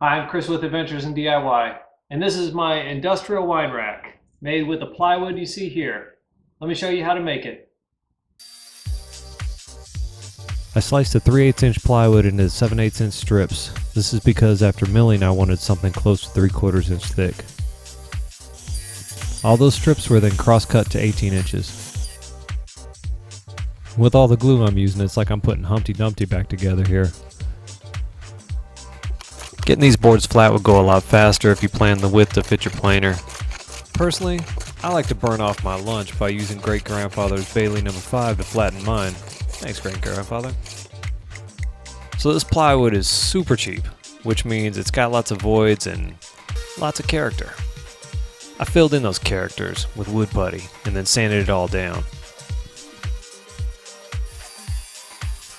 Hi, I'm Chris with Adventures in DIY, and this is my industrial wine rack made with the plywood you see here. Let me show you how to make it. I sliced a 3/8 inch plywood into 7/8 inch strips. This is because after milling I wanted something close to 3/4 inch thick. All those strips were then cross-cut to 18 inches. With all the glue I'm using, it's like I'm putting Humpty Dumpty back together here. Getting these boards flat would go a lot faster if you planned the width to fit your planer. Personally, I like to burn off my lunch by using great-grandfather's Bailey No. 5 to flatten mine. Thanks, great-grandfather. So this plywood is super cheap, which means it's got lots of voids and lots of character. I filled in those characters with wood putty and then sanded it all down.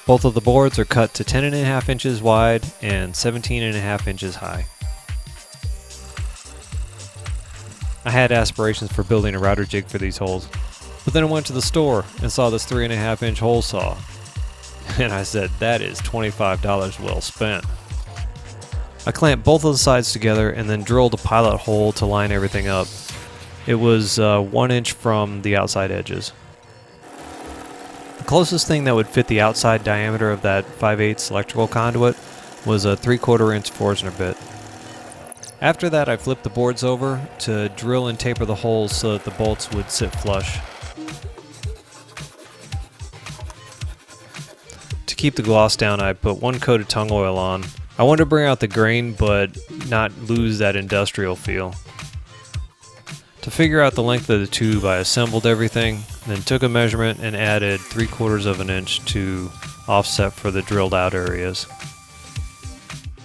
Both of the boards are cut to 10.5 inches wide and 17.5 inches high. I had aspirations for building a router jig for these holes, but then I went to the store and saw this 3.5 inch hole saw, and I said, that is $25 well spent. I clamped both of the sides together and then drilled a pilot hole to line everything up. It was 1 inch from the outside edges. The closest thing that would fit the outside diameter of that 5/8 electrical conduit was a 3/4 inch Forstner bit. After that, I flipped the boards over to drill and taper the holes so that the bolts would sit flush. To keep the gloss down, I put 1 coat of tung oil on. I wanted to bring out the grain but not lose that industrial feel. To figure out the length of the tube, I assembled everything, then took a measurement and added 3/4 inch to offset for the drilled out areas.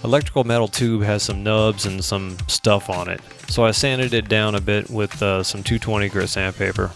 Electrical metal tube has some nubs and some stuff on it, so I sanded it down a bit with some 220 grit sandpaper.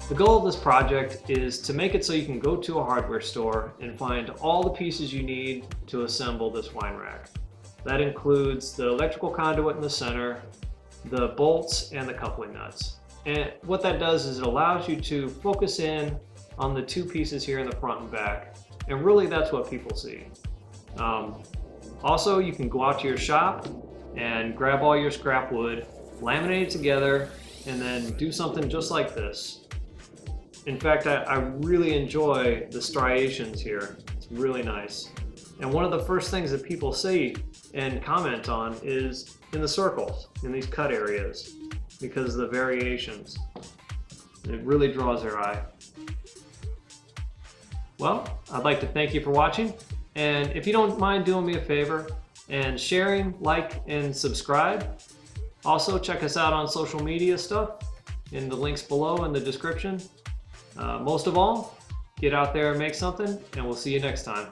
The goal of this project is to make it so you can go to a hardware store and find all the pieces you need to assemble this wine rack. That includes the electrical conduit in the center, the bolts, and the coupling nuts. And what that does is it allows you to focus in on the two pieces here in the front and back. And really that's what people see. Also, you can go out to your shop and grab all your scrap wood, laminate it together, and then do something just like this. In fact, I really enjoy the striations here. It's really nice. And one of the first things that people see and comment on is in the circles, in these cut areas, because of the variations. It really draws their eye. Well, I'd like to thank you for watching. And if you don't mind doing me a favor and sharing, like, and subscribe. Also, check us out on social media stuff in the links below in the description. Most of all, get out there and make something, and we'll see you next time.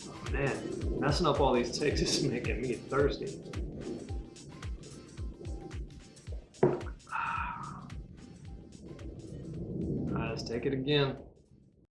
Oh, man, messing up all these ticks is making me thirsty. All right, let's take it again.